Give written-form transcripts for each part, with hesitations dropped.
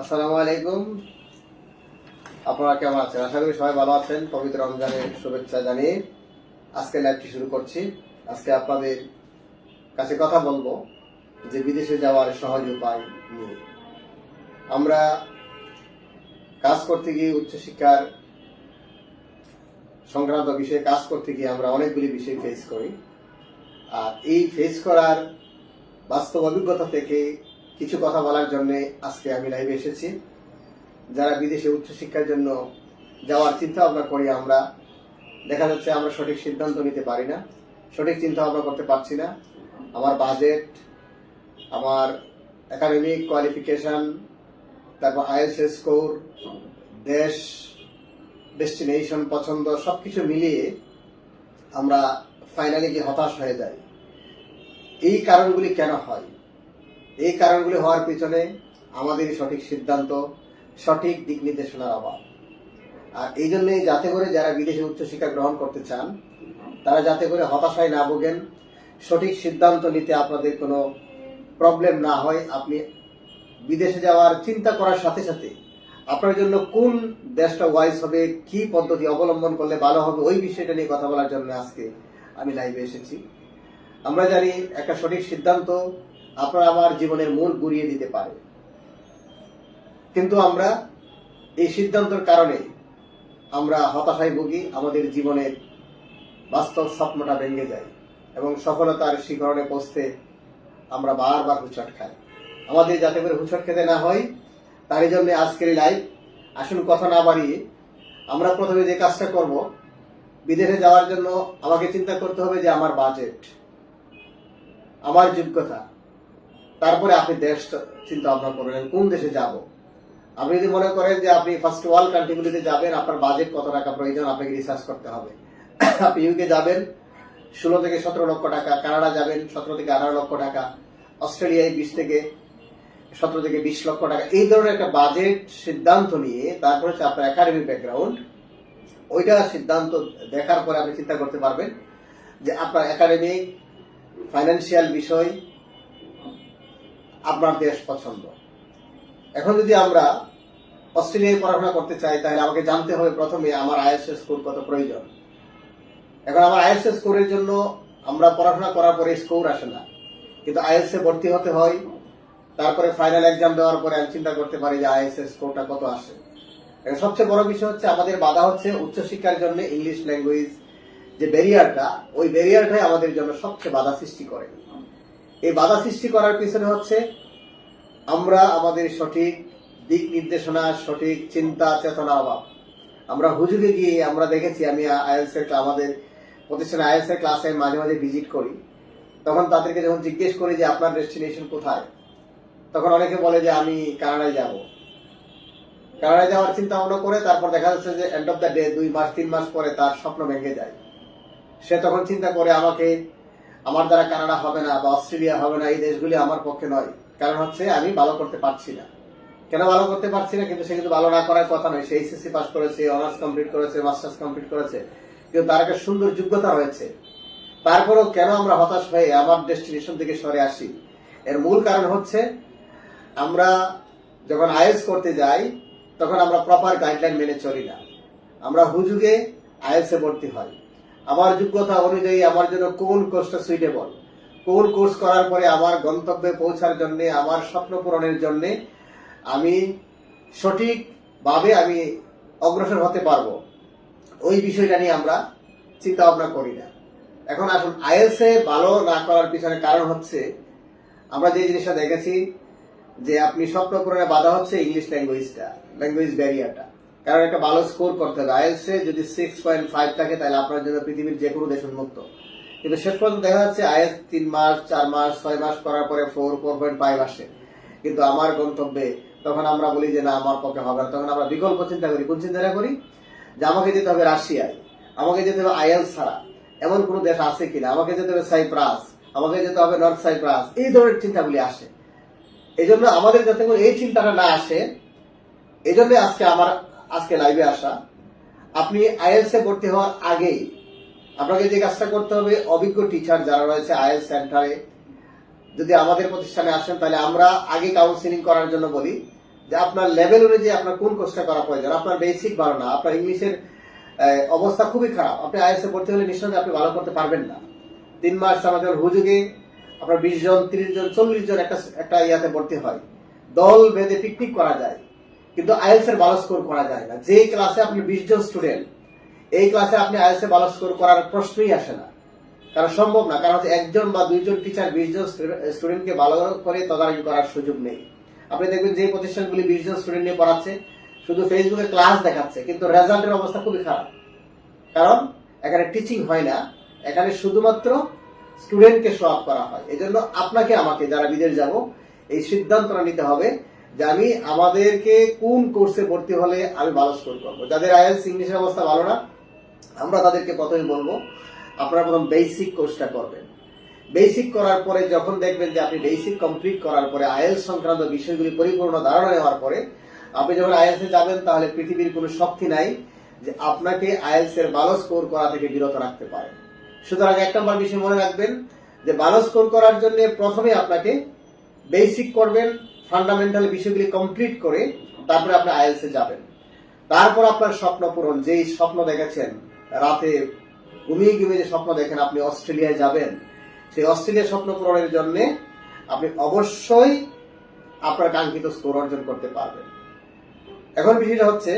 আসসালামু আলাইকুম। আপনারা কেমন আছেন? আশা করি সবাই ভালো আছেন। পবিত্র রমজানের শুভেচ্ছা জানিয়ে আজকে লাইভটি শুরু করছি। আজকে আপনাদের কাছে কথা বলবো যে বিদেশে যাওয়ার সহজ উপায় নিয়ে। আমরা কাজ করতে গিয়ে উচ্চশিক্ষার সংক্রান্ত বিষয়ে কাজ করতে গিয়ে আমরা অনেকগুলি বিষয় ফেস করি। আর এই ফেস করার বাস্তব অভিজ্ঞতা থেকে কিছু কথা বলার জন্য আজকে আমি লাইভে এসেছি। যারা বিদেশে উচ্চশিক্ষার জন্য যাওয়ার চিন্তা ভাবনা করি, আমরা দেখা যাচ্ছে আমরা সঠিক সিদ্ধান্ত নিতে পারি না, সঠিক চিন্তা ভাবনা করতে পারছি না। আমার বাজেট, আমার একাডেমিক কোয়ালিফিকেশন, তারপর আইএলটিএস স্কোর, দেশ, ডেস্টিনেশন, পছন্দ সবকিছু মিলিয়ে আমরা ফাইনালি গিয়ে হতাশ হয়ে যাই। এই কারণগুলি কেন হয়? এই কারণগুলি হওয়ার পিছনে আমাদের সঠিক সিদ্ধান্ত, সঠিক দিক নির্দেশনার অভাব। আর এই জন্যই যাতে করে যারা বিদেশে উচ্চশিক্ষা গ্রহণ করতে চান তারা যাতে করে হতাশায় না ভোগেন, সঠিক সিদ্ধান্ত নিতে আপনাদের কোনো প্রবলেম না হয়, আপনি বিদেশে যাওয়ার চিন্তা করার সাথে সাথে আপনার জন্য কোন দেশটা ওয়াইজ হবে, কি পদ্ধতি অবলম্বন করলে ভালো হবে, ওই বিষয়টা নিয়ে কথা বলার জন্য আজকে আমি লাইভে এসেছি। আমরা জানি একটা সঠিক সিদ্ধান্ত আপনার আমার জীবনের মূল ঘুরিয়ে দিতে পারে, কিন্তু আমরা এই সিদ্ধান্তের কারণে আমরা হতাশায় ভুগি, আমাদের জীবনের বাস্তব স্বপ্নটা ভেঙে যায় এবং সফলতার শিখরণে পৌঁছতে আমরা বারবার হুঁচট খাই। আমাদের যাতে করে হুঁচট খেতে না হয় তারই জন্য আজকের লাইভ। আসুন কথা না বাড়িয়ে আমরা প্রথমে যে কাজটা করব, বিদেশে যাওয়ার জন্য আমাকে চিন্তা করতে হবে যে আমার বাজেট, আমার যোগ্যতা, তারপরে আপনি দেশ চিন্তা ভাবনা করবেন কোন দেশে যাব। আপনি যদি মনে করেন যে আপনি ফার্স্ট ওয়ার্ল্ড কান্ট্রিগুলিতে যাবেন, আপনার বাজেট কত টাকা প্রয়োজন আপনাকে রিসার্চ করতে হবে। আপনি ইউকে যাবেন 16 থেকে 17 লক্ষ টাকা, কানাডা যাবেন 17 থেকে 18 লক্ষ টাকা, অস্ট্রেলিয়ায় 20 থেকে 17 থেকে 20 লক্ষ টাকা। এই ধরনের একটা বাজেট সিদ্ধান্ত নিয়ে তারপরে হচ্ছে আপনার একাডেমিক ব্যাকগ্রাউন্ড, ওইটা সিদ্ধান্ত দেখার পরে আপনি চিন্তা করতে পারবেন যে আপনার একাডেমিক, ফাইন্যান্সিয়াল বিষয়, আপনার দেশ পছন্দ। এখন যদি আমরা অস্ট্রেলিয়ায় পড়াশোনা করতে চাই তাহলে আমাকে জানতে হবে প্রথমে আমার আইএলটিএস স্কোর কত প্রয়োজন। এখন আমার আইএলটিএস স্কোরের জন্য আমরা পড়াশোনা করার পরে স্কোর আসে না, কিন্তু আইএলটিএস এ ভর্তি হতে হয়। তারপরে ফাইনাল এক্সাম দেওয়ার পরে আমি চিন্তা করতে পারি যে আইএলটিএস স্কোরটা কত আসে। এখন সবচেয়ে বড় বিষয় হচ্ছে আমাদের বাধা হচ্ছে উচ্চশিক্ষার জন্য ইংলিশ ল্যাঙ্গুয়েজ যে ব্যারিয়ারটা, ওই ব্যারিয়ারটাই আমাদের জন্য সবচেয়ে বাধা সৃষ্টি করে। এই বাধা সৃষ্টি করার পিছনে হচ্ছে আমরা আমাদের সঠিক দিক নির্দেশনা, সঠিক চিন্তা চেতনা অভাব। আমরা হুজুগে গিয়ে আমরা দেখেছি, আমি আইএলটিএস এর আমাদের প্রতিষ্ঠানে আইএলটিএস এর ক্লাসে মাঝে মাঝে ভিজিট করি, তখন তাদেরকে যখন জিজ্ঞেস করি যে আপনার ডেস্টিনেশন কোথায়, তখন অনেকে বলে যে আমি কানাডায় যাব। কানাডায় যাওয়ার চিন্তা ভাবনা করে তারপর দেখা যাচ্ছে যে এন্ড অফ দ্য ডে 2 মাস 3 মাস পরে তার স্বপ্ন ভেঙে যায়। সে তখন চিন্তা করে আমাকে, আমার দ্বারা কানাডা হবে না বা অস্ট্রেলিয়া হবে না, এই দেশগুলি আমার পক্ষে নয়। কারণ হচ্ছে আমি ভালো করতে পারছি না। কেন ভালো করতে পারছি না? কিন্তু সে কিন্তু ভালো না করার কথা নয়। সে এইচএসসি পাস করেছে, অনার্স কমপ্লিট করেছে, মাস্টার্স কমপ্লিট করেছে, কিন্তু তার একটা সুন্দর যোগ্যতা রয়েছে। তারপরেও কেন আমরা হতাশ হয়ে আমার ডেস্টিনেশন থেকে সরে আসি? এর মূল কারণ হচ্ছে আমরা যখন আইএলটিএস করতে যাই তখন আমরা প্রপার গাইডলাইন মেনে চলি না। আমরা হুজুগে আইএলটিএস এ ভর্তি হয়। আমার যোগ্যতা অনুযায়ী আমার জন্য কোন কোর্সটা সুইটেবল, কোন কোর্স করার পরে আমার গন্তব্যে পৌঁছার জন্য, আমার স্বপ্ন পূরণের জন্য আমি সঠিকভাবে আমি অগ্রসর হতে পারবো, ওই বিষয়টা নিয়ে আমরা চিন্তা ভাবনা করি না। এখন আসুন আইএলটিএস এ ভালো না করার পিছনে কারণ হচ্ছে আমরা যে জিনিসটা দেখেছি যে আপনি স্বপ্ন পূরণে বাধা হচ্ছে ইংলিশ ল্যাঙ্গুয়েজটা, ল্যাঙ্গুয়েজ ব্যারিয়ারটা। কারণ একটা ভালো স্কোর করতে হবে। আইএলটিএস এ যদি 6.5 থাকে তাহলে আপনার জন্য পৃথিবীর যে কোনো দেশ উন্মুক্ত। কিন্তু শেষ পর্যন্ত দেখা যাচ্ছে আইএলটিএস 3 মাস 4 মাস 6 মাস করার পরে 4.5 আসে, কিন্তু আমার গন্তব্যে তখন আমরা বলি যে না আমার পক্ষে হবে না। তখন আমরা বিকল্প চিন্তা করি। কোন চিন্তাটা করি? যে আমাকে যেতে হবে রাশিয়ায়, আমাকে যেতে হবে আইএলটিএস ছাড়া এমন কোন দেশ আছে কিনা, আমাকে যেতে হবে সাইপ্রাস, আমাকে যেতে হবে নর্থ সাইপ্রাস। এই ধরনের চিন্তাগুলি আসে। এই জন্য আমাদের যাতে করে এই চিন্তাটা না আসে, এই জন্য আজকে লাইভে আসা। আপনি আইএলটিএস এ ভর্তি হওয়ার আগেই আপনাকে যে কাজটা করতে হবে, অভিজ্ঞ টিচার যারা রয়েছে আইএলটিএস সেন্টারে যদি আমাদের প্রতিষ্ঠানে আসেন তাহলে আমরা আগে কাউন্সিলিং করার জন্য বলি। যে আপনার লেভেল অনুযায়ী আপনার কোন কোর্সটা করা প্রয়োজন। আপনার বেসিক ভালো না, আপনার ইংলিশের অবস্থা খুবই খারাপ, আপনি আইএলটিএস এ ভর্তি হলে নিঃসন্দেহে আপনি ভালো করতে পারবেন না। 3 মাস আমাদের হুজুগে আপনার 20 জন 30 জন 40 জন একটা ইয়াতে ভর্তি হয়, দল বেঁধে পিকনিক করা যায়, কিন্তু আইএলটিএস এর ভালো স্কোর করা যায় না। যে ক্লাসে আপনি 20 জন স্টুডেন্ট, এই ক্লাসে আপনি আইএলটিএস এ ভালো স্কোর করার প্রশ্নই আসে না, কারণ সম্ভব না। কারণ হচ্ছে 1 জন বা 2 জন টিচার 20 জন স্টুডেন্টকে ভালো করে তদারকি করার সুযোগ নেই। আপনি দেখবেন যে প্রতিষ্ঠানগুলি 20 জন স্টুডেন্ট নিয়ে পড়াচ্ছে, শুধু ফেসবুকে ক্লাস দেখাচ্ছে, কিন্তু রেজাল্টের অবস্থা খুবই খারাপ। কারণ এখানে টিচিং হয় না, এখানে শুধুমাত্র স্টুডেন্টকে শো আপ করা হয়। এই জন্য আপনাকে আমাকে যারা বিদেশ যাব এই সিদ্ধান্তটা নিতে হবে যে আমি আমাদেরকে কোন কোর্সে ভর্তি হলে আমি ভালো স্কোর করবো। যাদের আইএলটিএস ইংলিশের অবস্থা ভালো না, আমরা তাদেরকে প্রথমে বলবো আপনারা প্রথম বেসিক কোর্সটা করবেন। বেসিক করার পরে যখন দেখবেন যে আপনি বেসিক কমপ্লিট করার পরে আইএলটিএস সংক্রান্ত বিষয়গুলি পরিপূর্ণ ধারণা নেওয়ার পরে আপনি যখন আইএলটিএস এ যাবেন, তাহলে পৃথিবীর কোনো শক্তি নাই যে আপনাকে আইএলটিএস এর ভালো স্কোর করা থেকে বিরত রাখতে পারে। সুতরাং 1 নম্বর বিষয় মনে রাখবেন যে ভালো স্কোর করার জন্য প্রথমে আপনাকে বেসিক করবেন, ফান্ডামেন্টাল বিষয়গুলি কমপ্লিট করে তারপরে আপনি আইএলটিএস এ যাবেন। তারপর আপনার স্বপ্ন পূরণ, যেই স্বপ্ন দেখেছেন রাতে ঘুমিয়ে ঘুমিয়ে যে স্বপ্ন দেখেন আপনি অস্ট্রেলিয়ায় যাবেন, সেই অস্ট্রেলিয়া স্বপ্ন পূরণের জন্য আপনি অবশ্যই আপনার কাঙ্ক্ষিত স্কোর অর্জন করতে পারবেন। এখন বিষয়টা হচ্ছে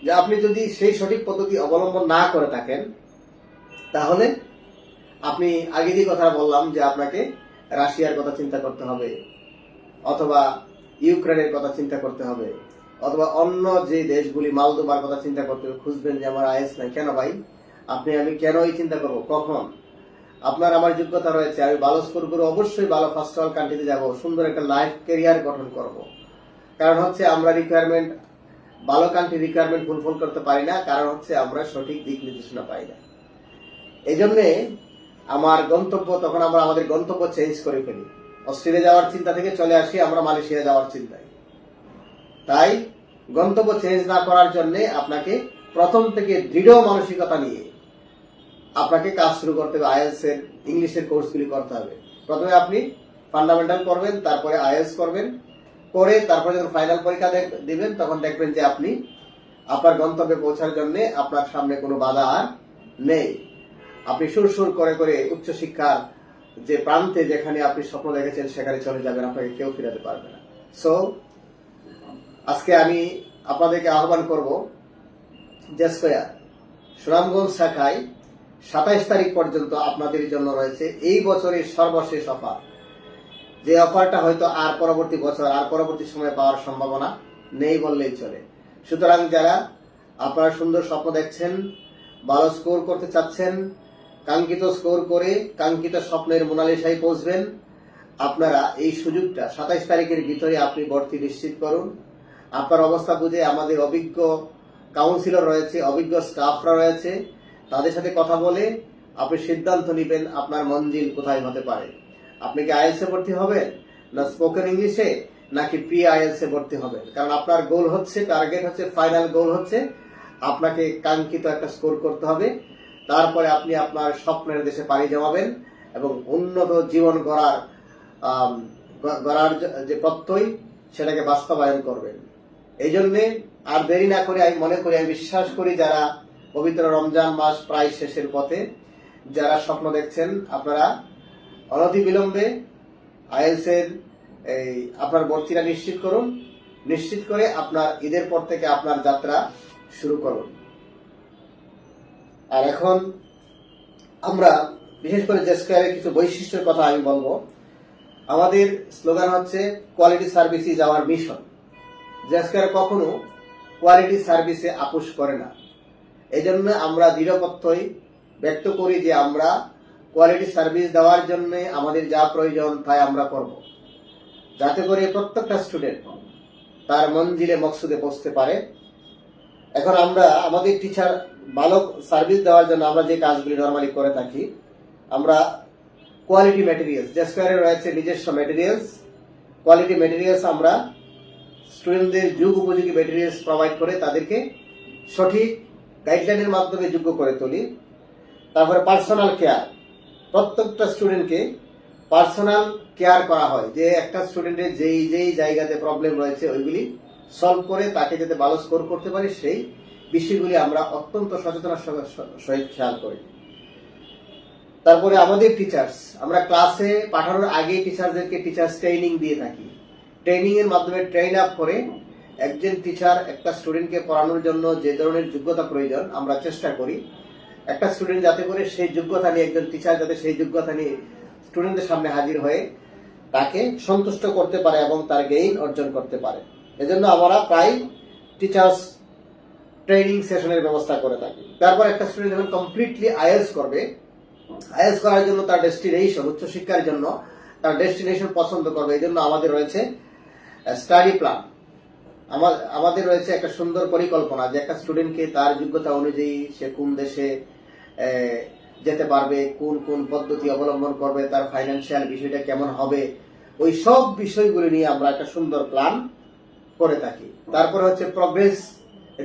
যে আপনি যদি সেই সঠিক পদ্ধতি অবলম্বন না করে থাকেন, তাহলে আপনি আগে যে কথা বললাম যে আপনাকে রাশিয়ার কথা চিন্তা করতে হবে, অথবা ইউক্রেনের কথা চিন্তা করতে হবে, অথবা অন্য যে দেশগুলি মালদোবার কথা চিন্তা করতে হবে, খুঁজবেন যে আমার আইএলটিএস নাই। কেন ভাই? আমি কেন এই চিন্তা করবো? কখন আপনার আমার যোগ্যতা রয়েছে, আমি ভালো স্কোর করে অবশ্যই ভালো ফার্স্ট ওয়ার্ল্ড কান্ট্রিতে যাব, সুন্দর একটা লাইফ ক্যারিয়ার গঠন করব। কারণ হচ্ছে আমরা রিকোয়ারমেন্ট, ভালো কান্ট্রি রিকোয়ারমেন্ট ফুলফিল করতে পারি না, কারণ হচ্ছে আমরা সঠিক দিক নির্দেশনা পাই না। এই জন্যে আমার গন্তব্য, তখন আমরা আমাদের গন্তব্য চেঞ্জ করে ফেলি, অস্ট্রেলিয়া যাওয়ার চিন্তা থেকে চলে আসি আমরা মালয়েশিয়া যাওয়ার চিন্তায়। তাই গন্তব্য চেঞ্জ না করার জন্য আপনাকে প্রথম থেকে দৃঢ় মানসিকতা নিয়ে আপনাকে কাজ শুরু করতে হবে। আইএলটিএস এর ইংলিশের কোর্সগুলি করতে হবে। প্রথমে আপনি ফান্ডামেন্টাল করবেন, তারপরে আইএলটিএস করবেন, করে তারপরে যখন ফাইনাল পরীক্ষা দিবেন তখন দেখবেন যে আপনি আপনার গন্তব্যে পৌঁছার জন্য আপনার সামনে কোনো বাধা আর নেই। আপনি সুর করে করে উচ্চশিক্ষার যে প্রান্তে, যেখানে আপনি স্বপ্ন দেখেছেন সেখানে চলে যাবেন, আপনাকে কেউ ফিরাতে পারবে না। সো আজকে আমি আপনাদেরকে আহ্বান করব, জেস্কয়ার সুনামগঞ্জ শাখায় 27 তারিখ পর্যন্ত আপনাদের জন্য রয়েছে এই বছরের সর্বশেষ অফার। যে অফারটা হয়তো আর পরবর্তী বছর আর পরবর্তী সময় পাওয়ার সম্ভাবনা নেই বললেই চলে। সুতরাং যারা আপনারা সুন্দর স্বপ্ন দেখছেন, ভালো স্কোর করতে চাচ্ছেন, কাঙ্ক্ষিত স্কোর করে কাঙ্ক্ষিত স্বপ্নের মোনালিসায় পৌঁছবেন, আপনারা এই সুযোগটা 27 তারিখের ভিতরে আপনি ভর্তি নিশ্চিত করুন। আপনার অবস্থা বুঝে আমাদের অভিজ্ঞ কাউন্সিলর রয়েছে, অভিজ্ঞ স্টাফরা রয়েছে, তাদের সাথে কথা বলে আপনি সিদ্ধান্ত নেবেন আপনার মঞ্জিল কোথায় হতে পারে। আপনি কি আইএলটিএস এ ভর্তি হবেন, না স্পোকেন ইংলিশে, নাকি প্রি আইএলটিএস এ ভর্তি হবেন? কারণ আপনার গোল হচ্ছে, টার্গেট হচ্ছে, ফাইনাল গোল হচ্ছে আপনাকে কাঙ্ক্ষিত একটা স্কোর করতে হবে। তারপরে আপনি আপনার স্বপ্নের দেশে পাড়ি জমাবেন এবং উন্নত জীবন গড়ার যে প্রত্যয় সেটাকে বাস্তবায়ন করবেন। এই জন্যে আর দেরি না করে আমি মনে করি, আমি বিশ্বাস করি, যারা পবিত্র রমজান মাস প্রায় শেষের পথে, যারা স্বপ্ন দেখছেন, আপনারা অনতি বিলম্বে আইএলটিএস এর আপনার ভর্তিটা নিশ্চিত করুন। নিশ্চিত করে আপনার ঈদের পর থেকে আপনার যাত্রা শুরু করুন। আর এখন আমরা বিশেষ করে জেস্কয়ারের কিছু বৈশিষ্ট্যের কথা আমি বলবো। আমাদের স্লোগান হচ্ছে quality service is our mission. J Square কখনো কোয়ালিটি সার্ভিসে আপোষ করে না। এই জন্য আমরা দৃঢ়প্রত্যয় ব্যক্ত করি যে আমরা কোয়ালিটি সার্ভিস দেওয়ার জন্য আমাদের যা প্রয়োজন তাই আমরা করব, যাতে করে প্রত্যেকটা স্টুডেন্ট তার মঞ্জিলে মকসুদে পৌঁছতে পারে। এখন আমরা আমাদের টিচার ভালো সার্ভিস দেওয়ার জন্য আমরা যে কাজগুলি নর্মালি করে থাকি, আমরা কোয়ালিটি ম্যাটেরিয়ালস, জেস্কয়ারের রয়েছে নিজস্ব ম্যাটেরিয়ালস, কোয়ালিটি ম্যাটেরিয়ালস আমরা স্টুডেন্টদের যুগ উপযোগী ম্যাটেরিয়ালস প্রোভাইড করে তাদেরকে সঠিক গাইডলাইনের মাধ্যমে যোগ্য করে তুলি। তারপরে পার্সোনাল কেয়ার, প্রত্যেকটা স্টুডেন্টকে পার্সোনাল কেয়ার করা হয়, যে একটা স্টুডেন্টের যেই যেই জায়গাতে প্রবলেম রয়েছে ওইগুলি সলভ করে তাকে যাতে ভালো স্কোর করতে পারি সেই বিষয়গুলি আমরা অত্যন্ত সচেতনার সহিত খেয়াল করি। তারপরে আমাদের টিচার্স, আমরা ক্লাসে পাঠানোর আগে টিচারদেরকে টিচার্স ট্রেনিং দিয়ে থাকি। ট্রেনিং এর মাধ্যমে ট্রেন আপ করে একজন টিচার একটা স্টুডেন্টকে পড়ানোর জন্য যে ধরনের যোগ্যতা প্রয়োজন আমরা চেষ্টা করি একটা স্টুডেন্ট যাতে করে সেই যোগ্যতা নিয়ে, একজন টিচার যাতে সেই যোগ্যতা নিয়ে স্টুডেন্টদের সামনে হাজির হয়ে তাকে সন্তুষ্ট করতে পারে এবং তার গেইন অর্জন করতে পারে। এজন্য আমরা প্রায় টিচার্স ট্রেনিং সেশনের ব্যবস্থা করে থাকি। তারপর একটা স্টুডেন্ট যখন কমপ্লিটলি আইএলটিএস করবে, আইএলটিএস করার জন্য তার ডেস্টিনেশন, উচ্চশিক্ষার জন্য তার ডেস্টিনেশন পছন্দ করবে, এই জন্য আমাদের রয়েছে স্টাডি প্ল্যান, আমাদের রয়েছে একটা সুন্দর পরিকল্পনা যে একটা স্টুডেন্টকে তার যোগ্যতা অনুযায়ী সে কোন দেশে যেতে পারবে, কোন কোন পদ্ধতি অবলম্বন করবে, তার ফাইন্যান্সিয়াল বিষয়টা কেমন হবে, ওই সব বিষয়গুলি নিয়ে আমরা একটা সুন্দর প্ল্যান করে থাকি। তারপরে হচ্ছে প্রগ্রেস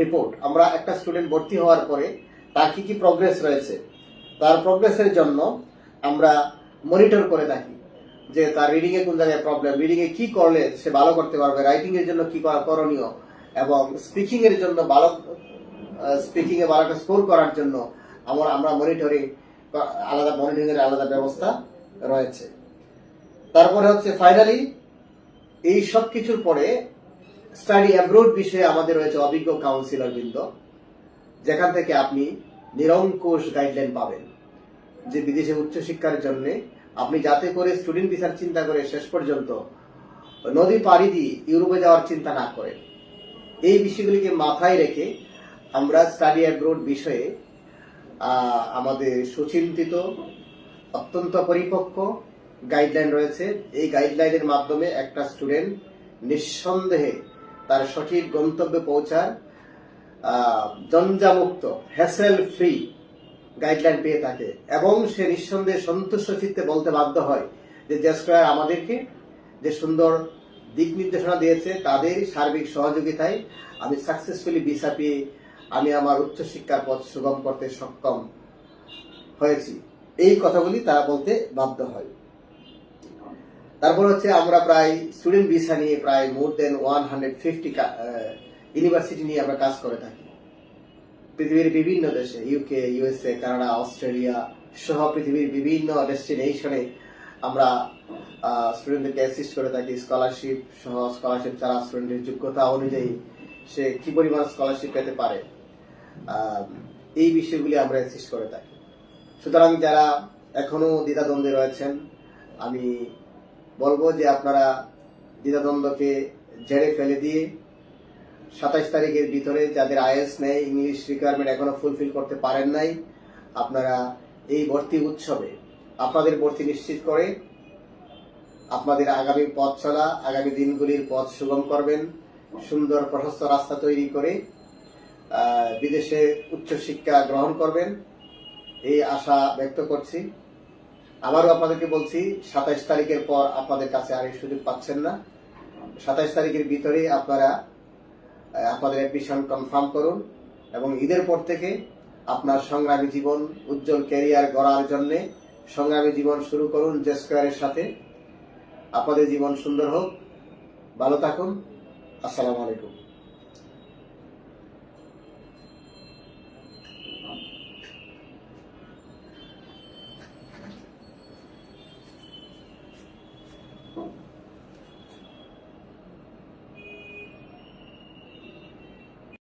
রিপোর্ট, আমরা একটা স্টুডেন্ট ভর্তি হওয়ার পরে তার কি কি প্রগ্রেস রয়েছে, তার প্রগ্রেসের জন্য আমরা মনিটর করে থাকি যে তার রিডিং এ কোন জায়গায় প্রবলেম, রিডিং এ কি করলে সে ভালো করতে পারবে, রাইটিং এর জন্য কি করণীয়, এবং স্পিকিং এর জন্য ভালো একটা স্কোর করার জন্য আমরা মনিটরিং এর আলাদা ব্যবস্থা রয়েছে। তারপরে হচ্ছে ফাইনালি এই সব কিছুর পরে স্টাডি অ্যাব্রোড বিষয়ে আমাদের রয়েছে অভিজ্ঞ কাউন্সিলর বৃন্দ, যেখান থেকে আপনি নিরঙ্কুশ গাইডলাইন পাবেন যে বিদেশে উচ্চশিক্ষার জন্য আপনি যাতে করে স্টুডেন্ট ভিসার চিন্তা করে শেষ পর্যন্ত নদী পাড়ি দিয়ে ইউরোপে যাওয়ার চিন্তা না করে। এই বিষয়গুলিকে মাথায় রেখে আমরা স্টাডি অ্যাব্রোড বিষয়ে আমাদের সুচিন্তিত অত্যন্ত পরিপক্ক গাইডলাইন রয়েছে। এই গাইডলাইনের মাধ্যমে একটা স্টুডেন্ট নিঃসন্দেহে তার সঠিক গন্তব্যে পৌঁছার জঞ্জামুক্ত, হ্যাসেল ফ্রি গাইডলাইন পেয়ে থাকে এবং সে নিঃসন্দেহে সন্তুষ্ট চিত্তে বলতে বাধ্য হয় যে জেস্কয়ার আমাদেরকে যে সুন্দর দিক নির্দেশনা দিয়েছে তাদের সার্বিক সহযোগিতায় আমি সাকসেসফুলি ভিসা পেয়ে আমি আমার উচ্চশিক্ষার পথ সুগম করতে সক্ষম হয়েছি, এই কথাগুলি তারা বলতে বাধ্য হয়। তারপর হচ্ছে আমরা প্রায় স্টুডেন্ট ভিসা নিয়ে প্রায় মোর দেন 150 ইউনিভার্সিটি নিয়ে আমরা কাজ করে থাকি পৃথিবীর বিভিন্ন দেশে, ইউকে, ইউএসএ, কানাডা, অস্ট্রেলিয়া সহ পৃথিবীর বিভিন্ন ডেস্টিনেশনে আমরা স্টুডেন্টদেরকে অ্যাসিস্ট করে থাকি। স্কলারশিপ সহ স্কলারশিপ ছাড়া স্টুডেন্টের যোগ্যতা অনুযায়ী সে কি পরিমাণ স্কলারশিপ পেতে পারে, এই বিষয়গুলি আমরা অ্যাসিস্ট করে থাকি। সুতরাং যারা এখনো দ্বিধাদ্বন্দ্বে রয়েছেন, আমি বলবো যে আপনারা দ্বিধাদ্বন্দ্বকে ঝেড়ে ফেলে দিয়ে 27 তারিখের ভিতরে যাদের আইএলটিএস নেই, ইংলিশ রিকোয়ারমেন্ট এখনো ফুলফিল করতে পারেন নাই, আপনারা এই ভর্তি উৎসবে আপনাদের ভর্তি নিশ্চিত করে আপনাদের আগামী পথ চলা, আগামী দিনগুলির পথ সুগম করবেন, সুন্দর প্রশস্ত রাস্তা তৈরি করে বিদেশে উচ্চশিক্ষা গ্রহণ করবেন, এই আশা ব্যক্ত করছি। আবারও আপনাদেরকে বলছি 27 তারিখের পর আপনাদের কাছে আর এই সুযোগ পাচ্ছেন না। 27 তারিখের ভিতরে আপনারা আপনাদের অ্যাডমিশন কনফার্ম করুন এবং ঈদের পর থেকে আপনার সংগ্রামী জীবন, উজ্জ্বল ক্যারিয়ার গড়ার জন্য সংগ্রামী জীবন শুরু করুন জেস্কয়ারের সাথে। আপনাদের জীবন সুন্দর হোক, ভালো থাকুন। আসসালামু আলাইকুম।